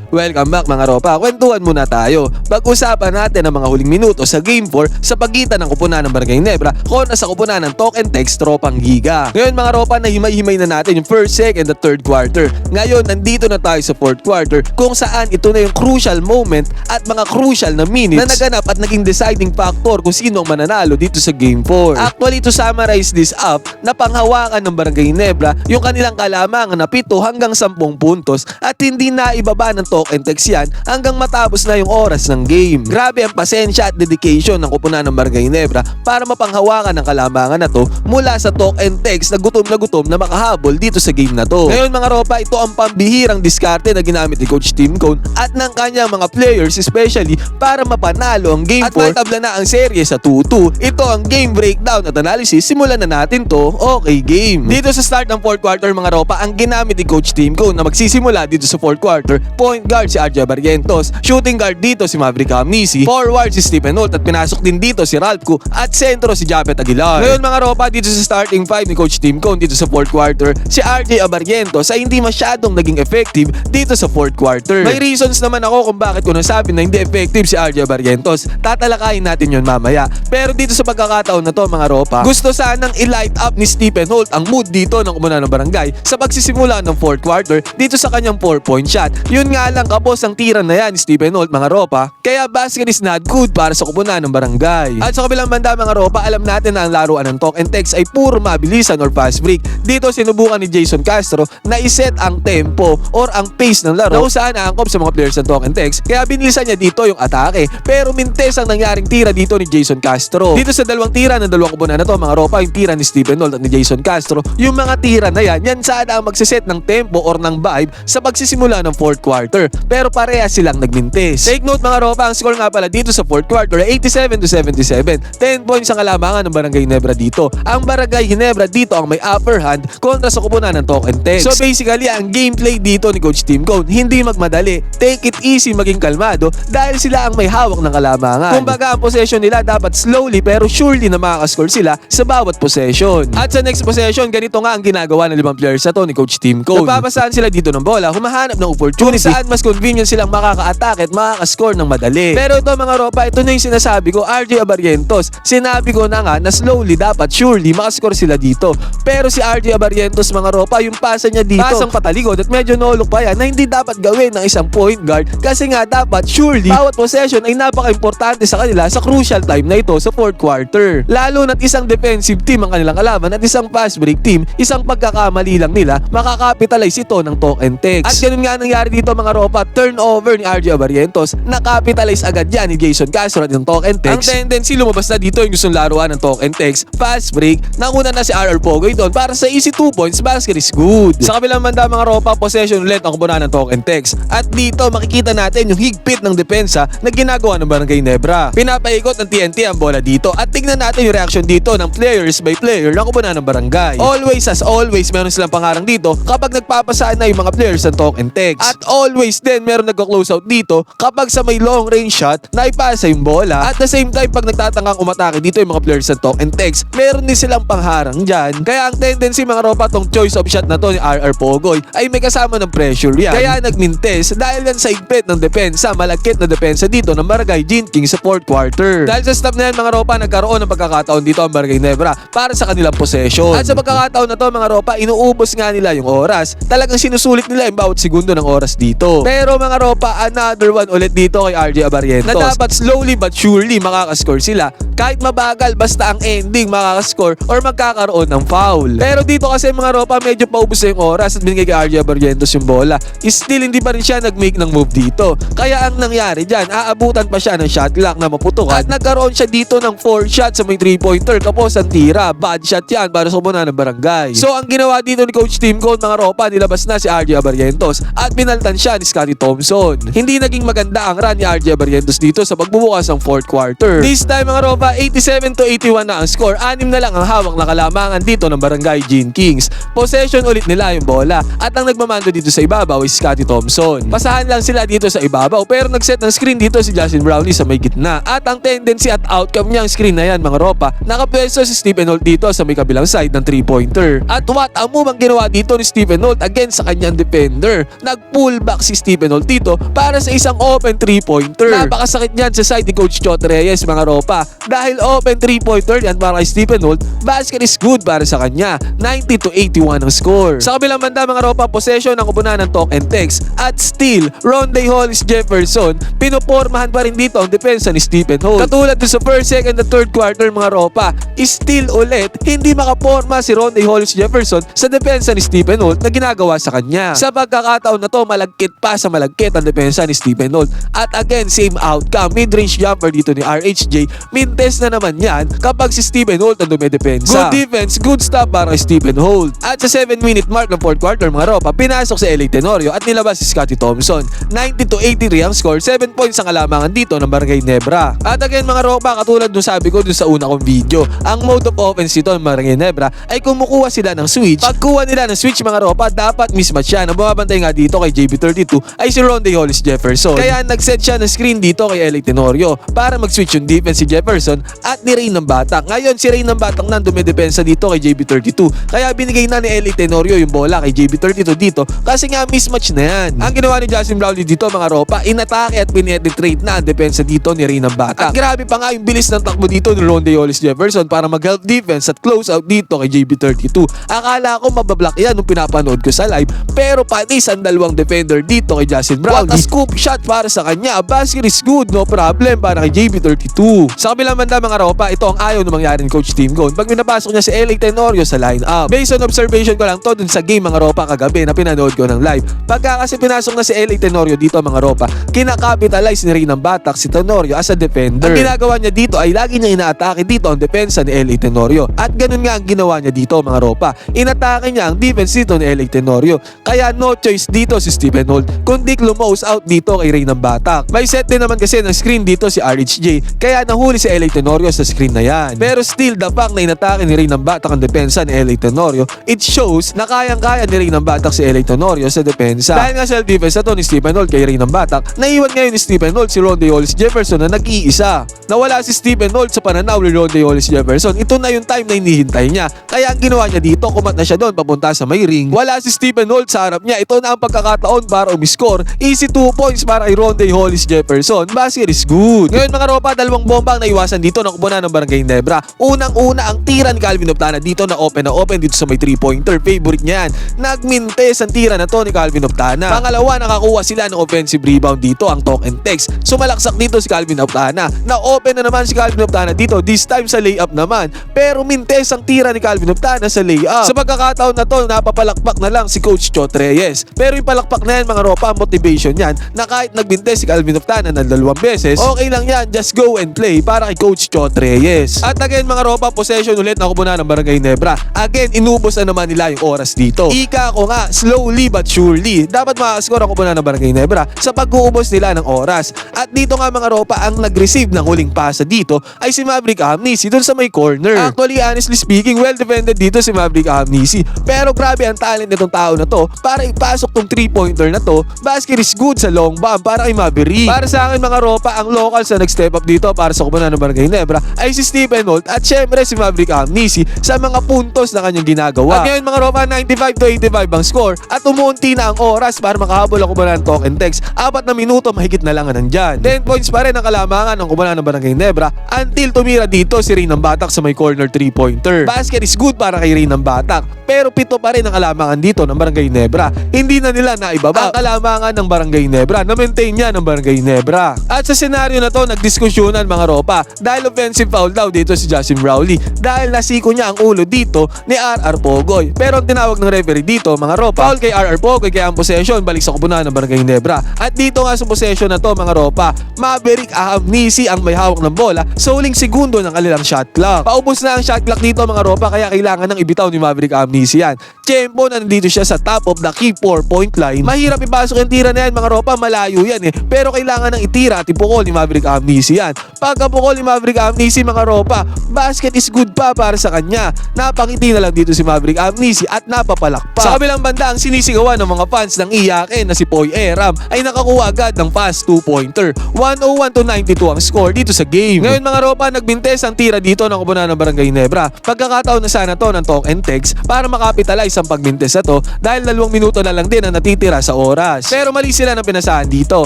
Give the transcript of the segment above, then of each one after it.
Welcome back mga ropa. Kwentuhan muna tayo. Pag-usapan natin ang mga huling minuto sa Game 4 sa pagitan ng kupunan ng Barangay Ginebra kontra sa kupunan ng Talk and Text Tropang Giga. Ngayon mga ropa, nahimay-himay na natin yung first, second at third quarter. Ngayon, nandito na tayo sa fourth quarter kung saan ito na yung crucial moment at mga crucial na minutes na naganap at naging deciding factor kung sino ang mananalo dito sa Game 4. Actually, to summarize this up, napanghawakan ng Barangay Ginebra yung kanilang kalamangan na 7 hanggang 10 puntos at hindi na ibaba ng Talk and Text yan hanggang matapos na yung oras ng game. Grabe ang pasensya at dedication ng kupunan ng Barangay Ginebra para mapanghawakan ng kalamangan na to mula sa Talk and Text na gutom na makahabol dito sa game na to. Ngayon mga ropa, ito ang pambihirang diskarte na ginamit ni Coach Tim Cone at ng kanyang mga players especially para mapanalo ang Game 4 at matabla na ang serye sa 2-2. Ito ang game breakdown at analysis. Simulan na natin to. Okay, game. Dito sa start ng fourth quarter mga ropa, ang ginamit ni Coach Tim Cone na magsisimula dito sa fourth quarter, point guard si RJ Barrientos, shooting guard dito si Maverick Amnisi, forward si Stephen Holt at pinasok din dito si Ralph at sentro si Japet Aguilar. Ngayon mga ropa, dito sa starting 5 ni Coach Tim Cone dito sa fourth quarter, si RJ Barrientos ay hindi masyadong naging effective dito sa fourth quarter. May reasons naman ako kung bakit ko nasabi na hindi effective si RJ Barrientos. Tatalakayin natin yun mamaya. Pero dito sa pagkakataon na to mga ropa, gusto sanang i-light up ni Stephen Holt ang mood dito ng kupunan ng Barangay sa pagsisimula ng fourth quarter dito sa kanyang 4-point shot. Yun nga lang, kapos ang tira na yan ni Stephen Holt mga ropa, kaya basket is not good para sa kupunan ng Barangay. At sa kabilang banda mga ropa, alam natin na ang laruan ng Talk and Text ay puro mabilisan or fast break. Dito sinubukan ni Jason Castro na iset ang tempo or ang pace ng laro na kung saan aangkop sa mga players ng Talk and Text, kaya binilisan niya dito yung atake. Pero mintes ang nangyaring tira dito ni Jason Castro. Dito sa dalawang tira ng dalawang kupunan na to mga ropa, yung tira ni Stephen Holt at ni Jason Castro, yung mga tira na yan sana ang magsiset ng tempo or ng vibe sa pagsisimula ng fourth quarter. Pero parehas silang nagmintes. Take note mga ropa, ang score nga pala dito sa fourth quarter ay 87-77. 10 points ang kalamangan ng Barangay Ginebra dito. Ang Barangay Ginebra dito ang may upper hand kontra sa kupunan ng Talk and Text. So basically, ang gameplay dito ni Coach Tim Cone, hindi magmadali, take it easy, maging kalmado dahil sila ang may hawak ng kalamangan. Kumbaga ang possession nila dapat slowly pero surely na makakascore sila sa bawat possession. At sa next possession, ganito nga ang ginagawa ng 5 players na to ni Coach Tim Cone. Nagpapasahan sila dito ng bola, humahanap ng opportunity kung saan mas convenient silang makaka-attack at makaka-score ng madali. Pero ito mga ropa, ito na yung sinasabi ko, RJ Barrientos. Sinabi ko na nga na slowly dapat surely makascore sila dito. Pero si RJ Barrientos mga ropa, yung pasa niya dito, pasang patalikod at medyo nolok pa yan na hindi dapat gawin ng isang point guard kasi nga dapat surely bawat possession ay napaka-importante sa kanila sa crucial time na ito sa fourth quarter. Lalo na't isang defensive team ang kanilang kalaban at isang fast break team, isang pagkakamali lang nila, makakapitalize ito ng Talk and Text. At ganun nga nangyari dito mga ropa, turnover ni RJ Barrientos, nakapitalize agad yan ni Jason Castro at yung Talk and Text. Ang tendency lumabas na dito yung gustong laruan ng Talk and Text, fast break, nauna na si RR Pogoy doon para sa easy 2 points, basket is good. Sa kabilang banda mga ropa, possession ulit ang kupunan ng Talk and Text. At dito makikita natin yung higpit ng depensa na ginagawa ng Barangay Ginebra. Pinapaikot ng TNT ang bola dito at tignan natin yung reaction dito ng players by player ng kupunan ng Barangay. Always as always, meron silang pangarang dito kapag nagpapasaan na yung mga players ng Talk and Text. At always din meron nagko-close out dito kapag sa may long range shot na ipasa yung bola. At the same time, pag nagtatangkang umatake dito yung mga players ng Talk and Text, meron din silang pangharang dyan. Kaya ang tendency mga ropa, tong choice of shot na to ni RR Pogoy ay may kasama ng pressure yan. Kaya nagmintes dahil yan sa higpit ng depensa, malagkit na depensa dito ng Barangay Ginebra sa fourth quarter. Dahil sa stop na yan mga ropa, nagkaroon ng pagkakataon dito ang Barangay Ginebra para sa kanilang possession. At sa pagkakataon na to mga ropa, inuubos nga nila yung oras. Talagang sinusulit nila yung bawat segundo ng oras dito. Pero mga ropa, another one ulit dito kay RJ Barrientos na dapat slowly but surely makakascore sila. Kahit mabagal, basta ang ending makakascore or magkakaroon ng foul. Pero dito kasi mga ropa, medyo paubos na yung oras at binigay kay RJ Barrientos yung bola. Still hindi pa rin siya nag-make ng move dito. Kaya ang nangyari dyan, aabutan pa siya ng shot clock na maputukan at nagkaroon siya dito ng 4 shots sa may 3-pointer tapos ang tira. Bad shot yan para sa kupunan ng Barangay. So ang ginawa dito ni Coach Tim Cone mga ropa, nilabas na si RJ Barrientos at pinaltan siya ni Scottie Thompson. Hindi naging maganda ang run ni RJ Barrientos dito sa pagbubukas ng fourth quarter. This time mga ropa, 87-81 na ang score. 6 na lang ang hawak na kalamangan dito ng Barangay Gin Kings. Possession ulit nila yung bola at ang nagmamando dito sa ibabaw is Scottie Thompson. Pasahan lang sila dito sa ibabaw pero nagset ng screen dito si Justin Brownlee sa may gitna. At ang tendency at outcome niyang screen na yan mga ropa, nakapwesto si Stephen Holt dito sa may kabilang side ng 3-pointer. At what ang move ang ginawa dito ni Stephen Holt against sa kanyang defender. Nag-pull back si Stephen Holt dito para sa isang open 3-pointer. Napakasakit niyan sa side ni Coach Chot Reyes mga ropa. Dahil open 3-pointer yan para kay Stephen Holt, basket is good para sa kanya. 90-81 ang score. Sa kabilang banda mga ropa, possession ng kupunan ng Talk and Text at still, Rondae Hollis Jefferson, pinopormahan pa rin dito ang depensa ni Stephen Holt. Katulad dun sa first, second at third quarter mga ropa, still ulit, hindi makaporma si Rondae Hollis Jefferson sa depensa ni Stephen Holt na ginagawa sa kanya. Sa pagkakataon na to, malagkit pa sa malagkit ang depensa ni Stephen Holt. At again, same outcome, mid-range jumper dito ni RHJ, mintes na naman yan kapag si Stephen Holt ang dumedepensa. Good defense, good stop para kay Stephen Holt. At sa 7-minute mark ng fourth quarter mga ropa, pinasok si LA Tenorio at nilabas si Scottie Thompson. 90-83 ang score, 7 points ang kalamangan dito ng Barangay Nebra. At again mga ropa, katulad nung sabi ko dun sa una kong video, ang mode of offense dito ng Barangay Nebra ay kumukuha sila ng switch. Pagkuha nila ng switch mga ropa, dapat mismatch siya. Ang bumabantay nga dito kay JB32 ay si Rondae Hollis Jefferson. Kaya nag-set siya ng screen dito kay LA Tenorio para mag-switch yung defense si Jefferson at ni Rain ng Batak. Ngayon si Rain ng Batak na dumedepensa dito kay JB32. Kaya binigay na ni LA Tenorio yung bola kay JB32 dito kasi nga mismatch na yan. Ang ginawa ni Justin Brownlee dito mga ropa, inatake at pinetrate na ang depensa dito ni Rain ng Batak. At grabe pa nga yung bilis ng takbo dito ni Rondae Hollis Jefferson para mag-help defense at close out dito kay JB32. Akala ko mabablock yan nung pinapanood ko sa live, pero panis ang dalawang defender dito kay Justin Brownlee. What a scoop shot para sa kanya. Basket is good, no problem para kay JB32. Sa kabilang banda mga ropa, ito ang ayaw na mangyari ni Coach Tim Gone pag pinapasok niya si LA Tenorio sa lineup. Based on observation ko lang to dun sa game mga ropa kagabi na pinanood ko ng live. Pagka kasi pinasok na si LA Tenorio dito mga ropa, kinakapitalize ni Rain ng Batak si Tenorio as a defender. Ang ginagawa niya dito ay lagi niya inaatake dito ang depensa ni LA Tenorio. At ganun nga ang ginawa niya dito mga ropa. Inatake niya ang defense dito ni LA Tenorio. Kaya no choice dito si Stephen Holt kundi lumose out dito kay Rain ng Batak. May set din naman kasi ng screen dito si RHJ kaya nahuli si LA Tenorio sa screen na yan. Pero still the fact na inatake ni Rain ng Batak ang depensa ni LA Tenorio, it shows na kayang-kaya ni Rain ng Batak si LA Tenorio sa depensa. Dahil nga self-defense na to ni Stephen Holt kay Rain ng Batak, naiwan ngayon ni Stephen Holt si Rondae Hollis Jefferson na nag-iisa. Nawala si Stephen Holt sa pananaw ni Rondae Hollis Jefferson. Ito na yung time na hinihintay niya. Kaya ang ginawa niya dito, kumat na siya doon papunta sa may ring. Wala si Stephen Holt sa harap niya. Ito na ang pagkakataon para umiscore. Easy 2 points para kay Rondae Hollis Jefferson. Basket is good. Ngayon mga ropa, dalawang bomba ang naiwasan dito ng kupunan ng Barangay Nebra. Unang-una ang tira ni Calvin Optana dito na open dito sa may 3-pointer. Favorite niya yan. Nagmintes ang tira na to ni Calvin Optana. Pangalawa, nakakuha sila ng offensive rebound dito ang Talk and Text. Sumalaksak dito si Calvin Optana. Na-open na naman si Calvin Optana dito. This time sa layup naman. Pero mintes ang tira ni Calvin Optana sa layup. Sa pagkakataon na to, napapalakpak na lang si Coach Chot Reyes. Pero yung palakpak na yan mga ropa, motivation yan na kahit nagbintes si Calvin Optana ng 2 beses, okay lang yan. Just go and play para kay Coach Chot Reyes. At again mga ropa, possession ulit na kupunan ng Barangay Nebra. Again, inubos na naman nila yung oras dito. Ika ko nga, slowly but surely, dapat makascore ang kupunan ng Barangay Nebra sa pag-uubos nila ng oras. At dito nga mga ropa, ang nag-receive ng huling pasa dito ay si Maverick Amnisi dun sa may corner. Actually, honestly speaking, well defended dito si Maverick Amnisi. Pero grabe ang talent nitong tao na to para ipasok tong 3-pointer na to. Basket is good sa long bomb para kay Maverick. Para sa akin mga ropa, ang locals na nag-step up dito para sa kupunan ng Barangay Nebra ay si Stephen Holt at syempre si Maverick Amnisi sa mga puntos na kanyang ginagawa. At ngayon mga ropa, 95-85 ang score at umunti na ang oras para makahabol ang kupunan ng Talk and Text. 4 na minuto mahigit na lang nandyan. 10 points pa rin ang kalamangan ng kupunan ng Barangay Nebra until tumira dito si Rain ng Batak sa may corner 3-pointer. Basket is good para kay Rain ng Batak. Pero 7 pa rin ang kalamangan dito ng Barangay Nebra. Hindi na nila naibaba ang kalamangan ng Barangay Nebra. Na-maintain niya ng Barangay Nebra. At sa senaryo na to, nagdiskusyonan mga ropa dahil offensive foul daw dito si Justin Brownlee dahil nasiko niya ang ulo dito ni RR Pogoy. Pero ang tinawag ng referee dito mga ropa, foul kay RR Pogoy kaya ang possession balik sa kupunan ng Barangay Nebra. At dito nga sa possession na to mga ropa, Maverick Amnisi ang may hawak ng bola sa huling segundo ng kanilang shot clock. Paubos na ang shot clock dito mga ropa kaya kailangan ng ibitaw ni Maverick Amnisi yan. Tempo na nandito siya sa top of the key 4-point line. Mahirap ipasok yung tira na yan mga ropa, malayo yan eh. Pero kailangan ng itira at ipukol ni Maverick Amnisi yan. Pagkapukol ni Maverick Amnisi mga ropa, basket is good pa para sa kanya. Napangiti na lang dito si Maverick Amnisi at napapalakpak. Sa kabilang banda, ang sinisigawan ng mga fans ng iyakin na si Poy Eram ay nakakuha agad ng fast 2-pointer. 101-92 ang score dito sa game. Ngayon mga ropa, nagbintes ang tira dito ng kupunan ng Barangay Nebra. Pagkakataon na sana to ng Talk and Text para makapitalize sa ang pagmintes na to dahil 2 minuto na lang din ang natitira sa oras. Pero mali sila ng pinasahan dito.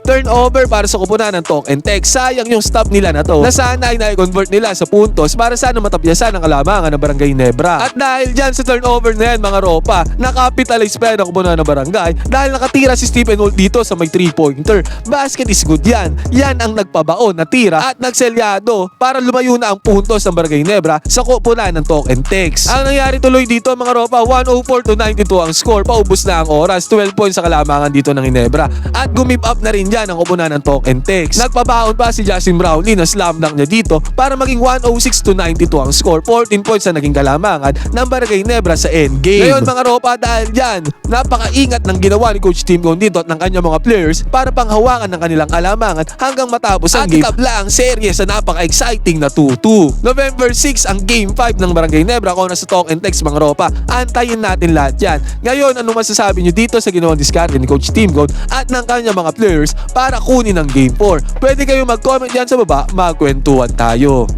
Turnover para sa kupunan ng Talk and Text. Sayang yung stop nila na to na sana ay na-convert nila sa puntos para sana matapyasan ang kalamangan ng Barangay Nebra. At dahil dyan sa turnover na yan mga ropa, nakapitalize pa yan ang kupunan ng barangay dahil nakatira si Stephen Holt dito sa may 3-pointer. Basket is good yan. Yan ang nagpabaon na tira at nagselyado para lumayo na ang puntos ng Barangay Nebra sa kupunan ng Talk and Text. Ang nangyari tuloy dito mga ropa, 104-92 ang score. Paubos na ang oras. 12 points sa kalamangan dito ng Ginebra. At gumip up na rin dyan ang kupunan ng Talk and Text. Nagpabaon pa si Justin Brownlee na slam dunk niya dito para maging 106-92 ang score. 14 points na naging kalamangan ng Barangay Nebra sa endgame. Ngayon mga ropa, dahil dyan, napakaingat ng ginawa ni Coach Tim Cone dito at ng kanyang mga players para panghawakan ng kanilang kalamangan hanggang matapos ang game. At itabla ang serye sa napaka-exciting na 2-2. November 6 ang Game 5 ng Barangay Nebra kung nasa Talk and Text mga ropa. Antayin natin lahat yan. Ngayon, ano masasabi nyo dito sa ginawang diskarte ni Coach Tim Cone at ng kanyang mga players para kunin ang Game 4? Pwede kayo mag-comment yan sa baba, magkwentuhan tayo.